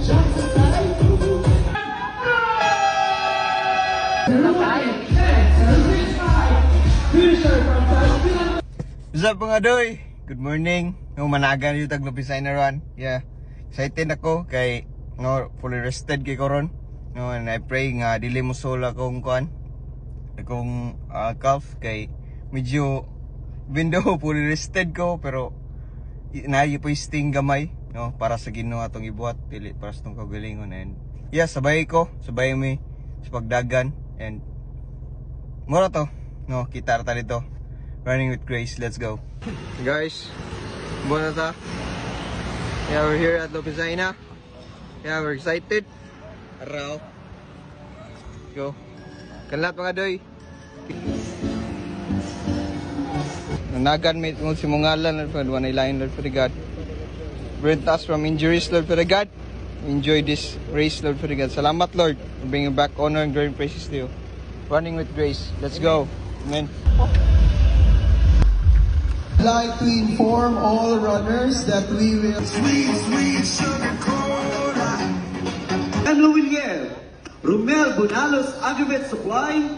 What's up mga doy? Good morning. No, managan yung taglupisay na run. Yeah. Excited ako kay no fully rested kay koron. No, and I pray nga dili mo sola kong kuan. Akong calf kay medyo even though fully rested ko pero naayo po sting gamay no para sa Ginoo atong ibuhat dili para sa tong kagalingon and yeah sabay mi sa pagdagan and mura to no kita ta dito. Running with Grace, let's go. Guys, buwan na ta. Yeah, we're here at Lopezaina. Yeah, we're excited. Araw. Go. Kanlat mga doy. Nanagan may tungkol si Mungalan, Lord God. One line, Lord for the God. Prevent us from injuries, Lord for the God. Enjoy this race, Lord for the God. Salamat, Lord, for bringing back honor and glory and praises to you. Running with Grace, let's go. Amen. I'd like to inform all runners that we will sweet sugar cola. Emlo Willier, Romel Bonalos Aggregate Supply,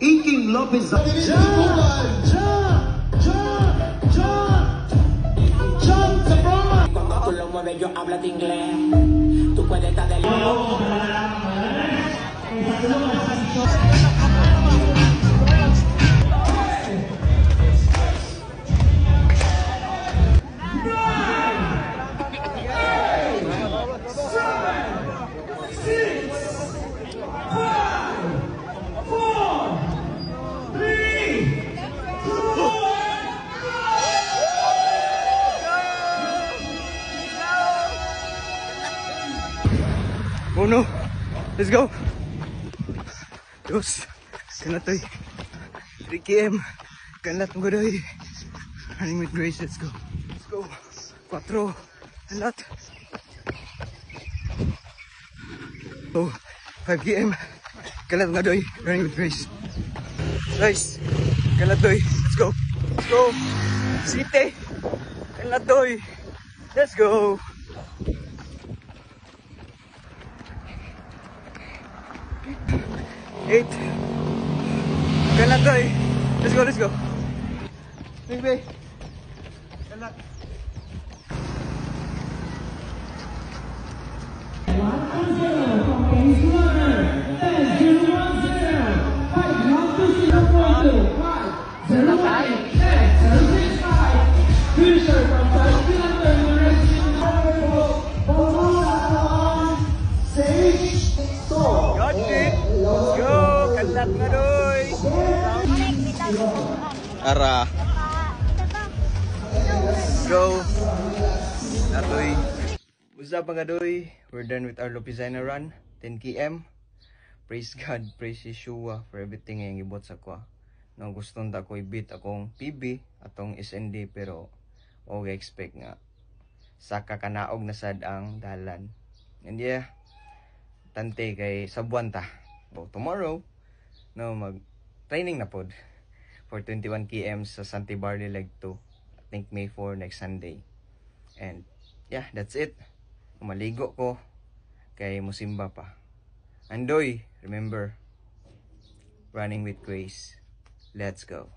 Inking Lopez. Cuando tú lo mueves yo hablo de inglés. Tú puedes estar del Oh no, let's go. Dos, kanat toy. 3 km, kanat mo godoy. Running with Grace, let's go. Let's go. 4, kanat. Oh, 5 km, kanat mo godoy. Running with Grace. Guys, kanat toy. Let's go. Let's go. City, kanat toy. Let's go. 8. Kanat toy. Let's go, let's go. Baby. Kanat. Ara. Go. Atoy. What's up mga doy? We're done with our Lopezaina run. 10 km. Praise God, praise Yeshua for everything yang ibot sa kwa. No gustong ta ko i-beat akong PB atong SND pero okay expect nga saka kanaog na sad ang dalan. And yeah, tante kay sabuan ta. So, tomorrow no mag training na pod for 21 km sa Santee Barley Leg 2. I think May 4 next Sunday. And yeah, that's it. Maligo ko kay musimba pa. Andoy, remember, running with Grace. Let's go.